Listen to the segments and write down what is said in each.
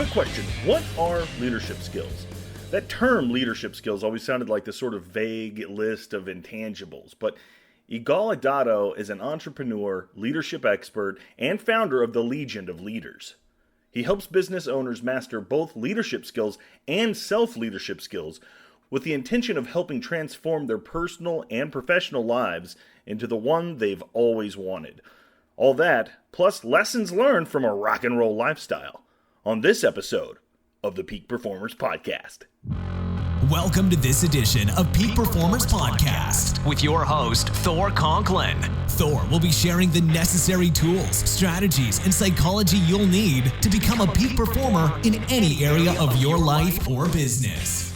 Quick question, what are leadership skills? That term leadership skills always sounded like this sort of vague list of intangibles, but Yigal Adato is an entrepreneur, leadership expert, and founder of the Legion of Leaders. He helps business owners master both leadership skills and self-leadership skills with the intention of helping transform their personal and professional lives into the one they've always wanted. All that, plus lessons learned from a rock and roll lifestyle, on this episode of the Peak Performers Podcast. Welcome to this edition of Peak Performers Podcast with your host, Thor Conklin. Thor will be sharing the necessary tools, strategies, and psychology you'll need to become a peak performer in any area of your life or business.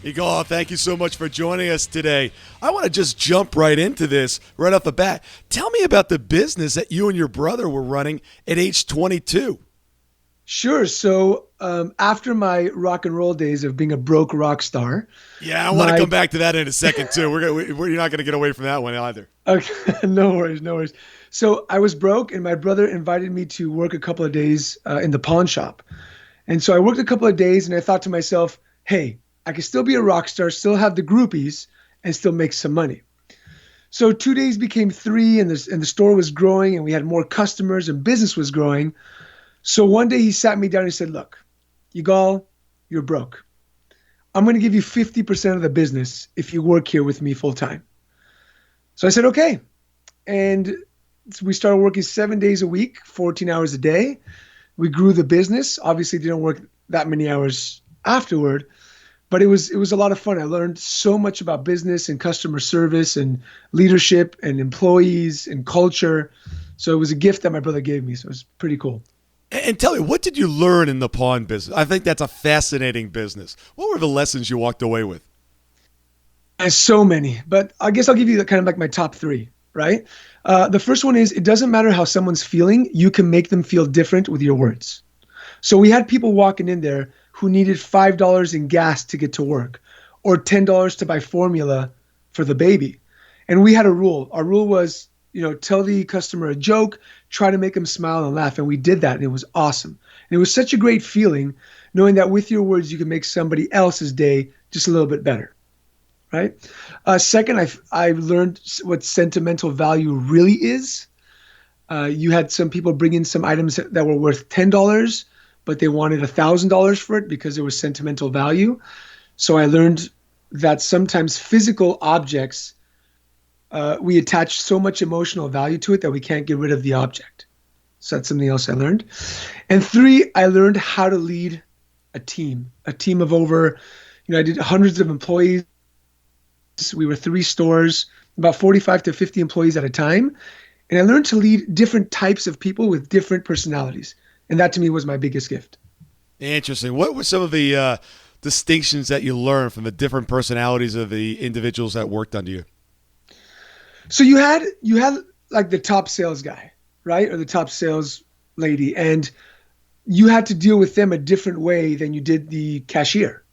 Yigal, thank you so much for joining us today. I want to just jump right into this right off the bat. Tell me about the business that you and your brother were running at age 22. Sure. So after my rock and roll days of being a broke rock star. Yeah, I want to come back to that in a second, too. You're not going to get away from that one either. Okay, no worries. So I was broke, and my brother invited me to work a couple of days in the pawn shop. And so I worked a couple of days, and I thought to myself, hey, I can still be a rock star, still have the groupies, and still make some money. So 2 days became 3, and the store was growing, and we had more customers, and business was growing. So one day he sat me down and he said, look, Yigal, you're broke. I'm going to give you 50% of the business if you work here with me full time. So I said, okay. And we started working 7 days a week, 14 hours a day. We grew the business. Obviously didn't work that many hours afterward, but it was a lot of fun. I learned so much about business and customer service and leadership and employees and culture. So it was a gift that my brother gave me. So it was pretty cool. And tell me, what did you learn in the pawn business? I think that's a fascinating business. What were the lessons you walked away with? There's so many, but I guess I'll give you kind of like my top 3, right? The first one is, it doesn't matter how someone's feeling, you can make them feel different with your words. So we had people walking in there who needed $5 in gas to get to work or $10 to buy formula for the baby. And we had a rule. Our rule was, tell the customer a joke, try to make them smile and laugh. And we did that, and it was awesome. And it was such a great feeling knowing that with your words, you can make somebody else's day just a little bit better, right? Second, I learned what sentimental value really is. You had some people bring in some items that were worth $10, but they wanted $1,000 for it because there was sentimental value. So I learned that sometimes physical objects, we attach so much emotional value to it that we can't get rid of the object. So that's something else I learned. And 3, I learned how to lead a team of over, I did hundreds of employees. We were 3 stores, about 45 to 50 employees at a time. And I learned to lead different types of people with different personalities. And that to me was my biggest gift. Interesting. What were some of the distinctions that you learned from the different personalities of the individuals that worked under you? So you had like the top sales guy, right? Or the top sales lady. And you had to deal with them a different way than you did the cashier.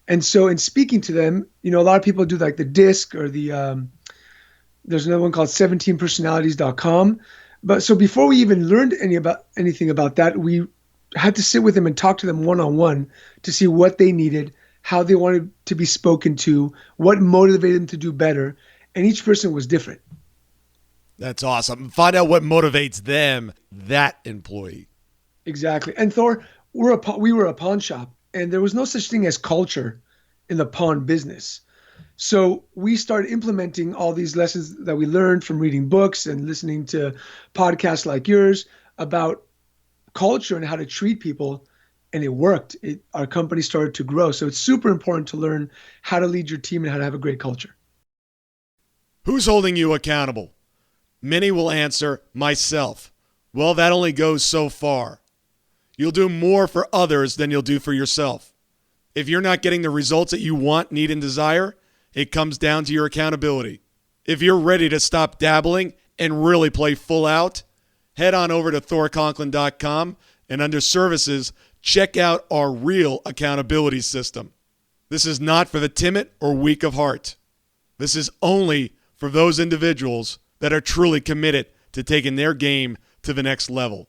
And so in speaking to them, a lot of people do like the DISC or there's another one called 17personalities.com. But so before we even learned anything about that, we had to sit with them and talk to them one-on-one to see what they needed, how they wanted to be spoken to, what motivated them to do better. And each person was different. That's awesome. Find out what motivates them, that employee. Exactly. And Thor, we were a pawn shop, and there was no such thing as culture in the pawn business. So we started implementing all these lessons that we learned from reading books and listening to podcasts like yours about culture and how to treat people. And it worked. Our company started to grow. So it's super important to learn how to lead your team and how to have a great culture. Who's holding you accountable? Many will answer, myself. Well, that only goes so far. You'll do more for others than you'll do for yourself. If you're not getting the results that you want, need, and desire, it comes down to your accountability. If you're ready to stop dabbling and really play full out, head on over to thorconklin.com and under services, check out our real accountability system. This is not for the timid or weak of heart. This is only for those individuals that are truly committed to taking their game to the next level.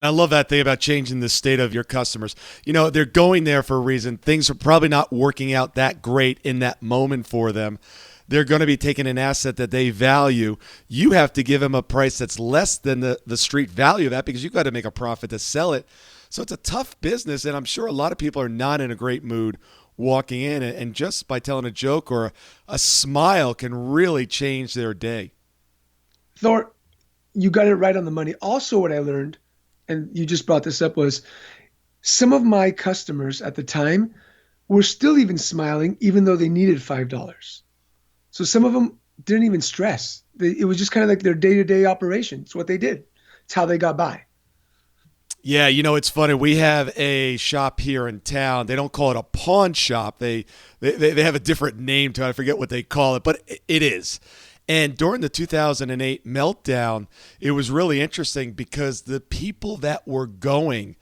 I love that thing about changing the state of your customers. They're going there for a reason. Things are probably not working out that great in that moment for them. They're going to be taking an asset that they value. You have to give them a price that's less than the street value of that because you've got to make a profit to sell it. So it's a tough business, and I'm sure a lot of people are not in a great mood walking in, and just by telling a joke or a smile can really change their day. Thor, you got it right on the money. Also, what I learned, and you just brought this up, was some of my customers at the time were still even smiling, even though they needed $5. So some of them didn't even stress. It was just kind of like their day-to-day operation. It's what they did. It's how they got by. Yeah, it's funny. We have a shop here in town. They don't call it a pawn shop. They have a different name to it. I forget what they call it, but it is. And during the 2008 meltdown, it was really interesting because the people that were going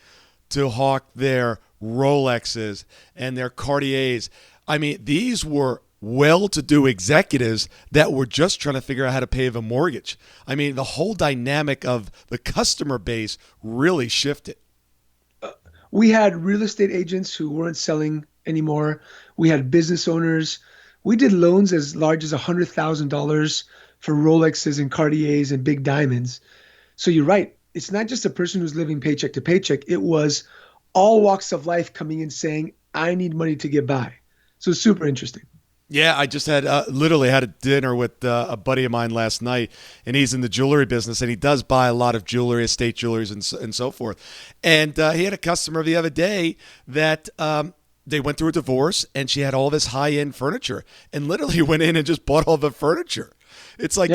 to hawk their Rolexes and their Cartiers, I mean, these were well-to-do executives that were just trying to figure out how to pay the mortgage. I mean, the whole dynamic of the customer base really shifted. We had real estate agents who weren't selling anymore. We had business owners. We did loans as large as $100,000 for Rolexes and Cartiers and big diamonds. So you're right. It's not just a person who's living paycheck to paycheck. It was all walks of life coming in saying, I need money to get by. So it's super interesting. Yeah, I just had literally had a dinner with a buddy of mine last night, and he's in the jewelry business, and he does buy a lot of jewelry, estate jewelries, and so forth. And he had a customer the other day that they went through a divorce, and she had all this high-end furniture, and literally went in and just bought all the furniture. It's like,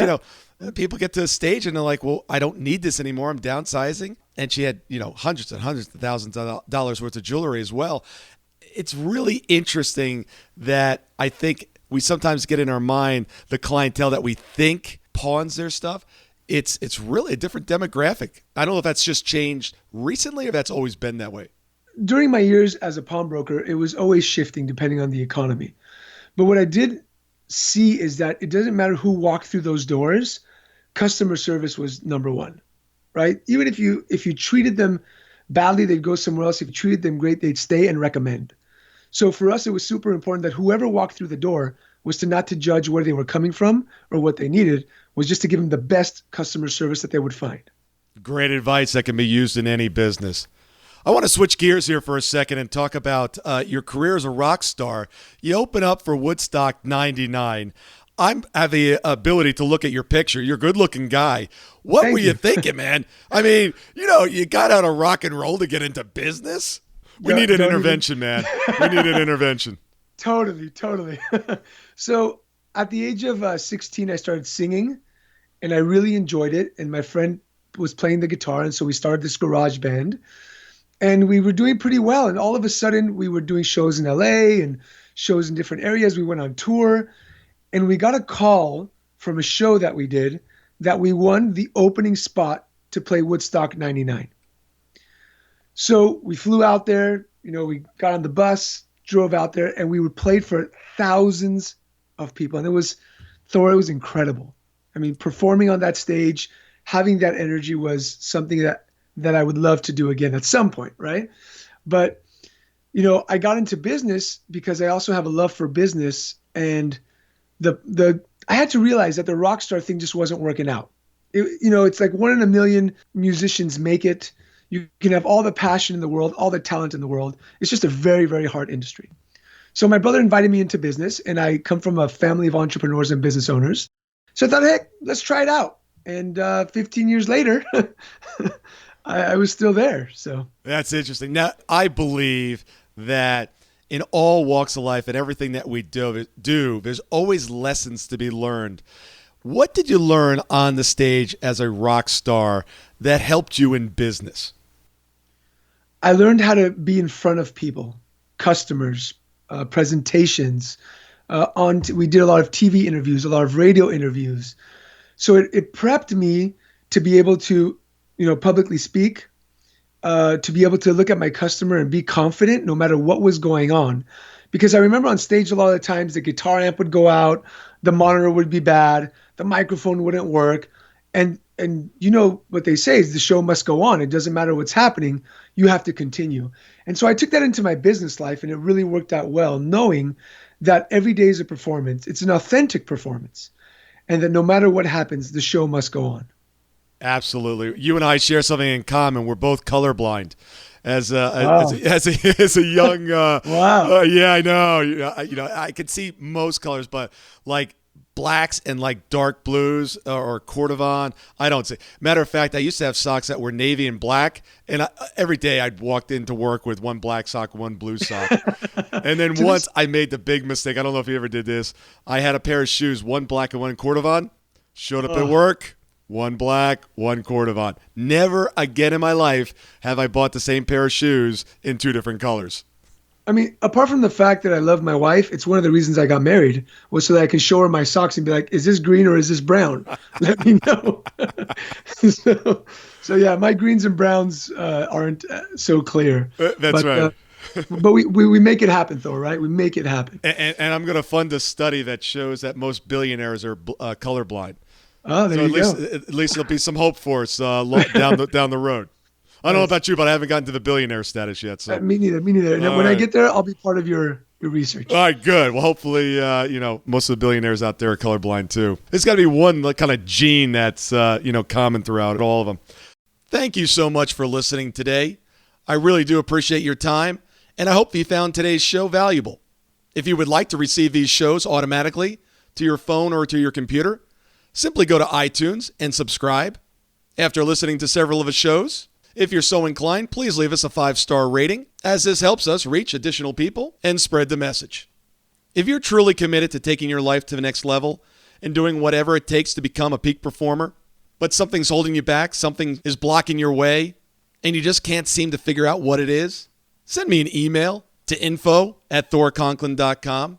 people get to a stage, and they're like, well, I don't need this anymore. I'm downsizing. And she had, hundreds and hundreds of thousands of dollars worth of jewelry as well. It's really interesting that I think we sometimes get in our mind the clientele that we think pawns their stuff. It's really a different demographic. I don't know if that's just changed recently or that's always been that way. During my years as a pawnbroker, it was always shifting depending on the economy. But what I did see is that it doesn't matter who walked through those doors, customer service was number one, right? Even if you treated them badly, they'd go somewhere else. If you treated them great, they'd stay and recommend. So for us, it was super important that whoever walked through the door was not to judge where they were coming from or what they needed, was just to give them the best customer service that they would find. Great advice that can be used in any business. I want to switch gears here for a second and talk about your career as a rock star. You open up for Woodstock 99. I have the ability to look at your picture. You're a good-looking guy. What were you thinking, man? I mean, you got out of rock and roll to get into business? We need an intervention, man. We need an intervention. Totally. So at the age of 16, I started singing, and I really enjoyed it. And my friend was playing the guitar, and so we started this garage band. And we were doing pretty well. And all of a sudden, we were doing shows in LA and shows in different areas. We went on tour. And we got a call from a show that we did that we won the opening spot to play Woodstock 99. So we flew out there, we got on the bus, drove out there, and we were played for thousands of people. And it was incredible. I mean, performing on that stage, having that energy was something that I would love to do again at some point, right? But, I got into business because I also have a love for business, and I had to realize that the rock star thing just wasn't working out. It's like 1 in a million musicians make it. You can have all the passion in the world, all the talent in the world. It's just a very, very hard industry. So my brother invited me into business, and I come from a family of entrepreneurs and business owners. So I thought, hey, let's try it out. And 15 years later, I was still there. So that's interesting. Now, I believe that in all walks of life and everything that we do, there's always lessons to be learned. What did you learn on the stage as a rock star that helped you in business? I learned how to be in front of people, customers, presentations. We did a lot of TV interviews, a lot of radio interviews. So it prepped me to be able to, publicly speak, to be able to look at my customer and be confident no matter what was going on. Because I remember on stage a lot of the times the guitar amp would go out, the monitor would be bad, the microphone wouldn't work. And and you know what they say is the show must go on. It doesn't matter what's happening. You have to continue. And so I took that into my business life, and it really worked out well, knowing that every day is a performance. It's an authentic performance, and that no matter what happens, the show must go on. Absolutely. You and I share something in common. We're both colorblind. As a young wow. Yeah, I know. I could see most colors, but like blacks and like dark blues or cordovan, I don't see. Matter of fact, I used to have socks that were navy and black, and every day I'd walked into work with one black sock, one blue sock. And then once I made the big mistake. I don't know if you ever did this. I had a pair of shoes, one black and one cordovan. Showed up at work. One black, one cordovan. Never again in my life have I bought the same pair of shoes in two different colors. I mean, apart from the fact that I love my wife, it's one of the reasons I got married was so that I can show her my socks and be like, is this green or is this brown? Let me know. so yeah, my greens and browns aren't so clear. That's right. But we make it happen, Thor, right? We make it happen. And I'm going to fund a study that shows that most billionaires are colorblind. Oh, there you go. At least there'll be some hope for us down the road. I don't know about you, but I haven't gotten to the billionaire status yet. So me neither. And when I get there, I'll be part of your research. All right, good. Well, hopefully, most of the billionaires out there are colorblind too. There's got to be one kind of gene that's common throughout all of them. Thank you so much for listening today. I really do appreciate your time, and I hope you found today's show valuable. If you would like to receive these shows automatically to your phone or to your computer, simply go to iTunes and subscribe. After listening to several of the shows, if you're so inclined, please leave us a 5-star rating, as this helps us reach additional people and spread the message. If you're truly committed to taking your life to the next level and doing whatever it takes to become a peak performer, but something's holding you back, something is blocking your way, and you just can't seem to figure out what it is, send me an email to info@thorconklin.com.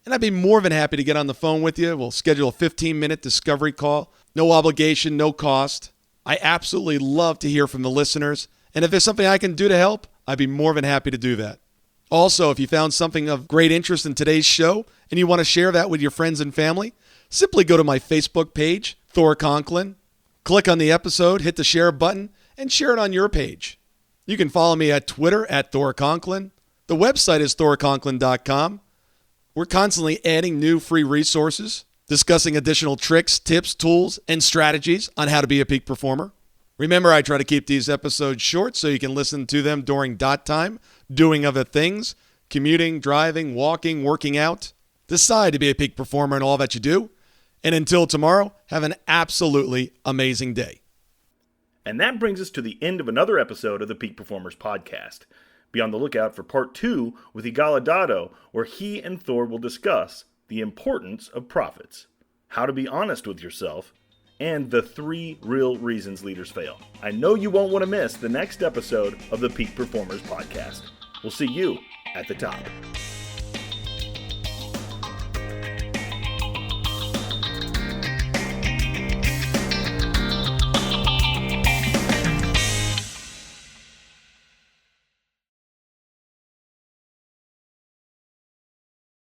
And I'd be more than happy to get on the phone with you. We'll schedule a 15-minute discovery call. No obligation, no cost. I absolutely love to hear from the listeners. And if there's something I can do to help, I'd be more than happy to do that. Also, if you found something of great interest in today's show and you want to share that with your friends and family, simply go to my Facebook page, Thor Conklin. Click on the episode, hit the share button, and share it on your page. You can follow me at Twitter at Thor Conklin. The website is thorconklin.com. We're constantly adding new free resources, discussing additional tricks, tips, tools, and strategies on how to be a peak performer. Remember, I try to keep these episodes short so you can listen to them during dot time, doing other things, commuting, driving, walking, working out. Decide to be a peak performer in all that you do. And until tomorrow, have an absolutely amazing day. And that brings us to the end of another episode of the Peak Performers Podcast. Be on the lookout for part 2 with Yigal Adato, where he and Thor will discuss the importance of profits, how to be honest with yourself, and the 3 real reasons leaders fail. I know you won't want to miss the next episode of the Peak Performers Podcast. We'll see you at the top.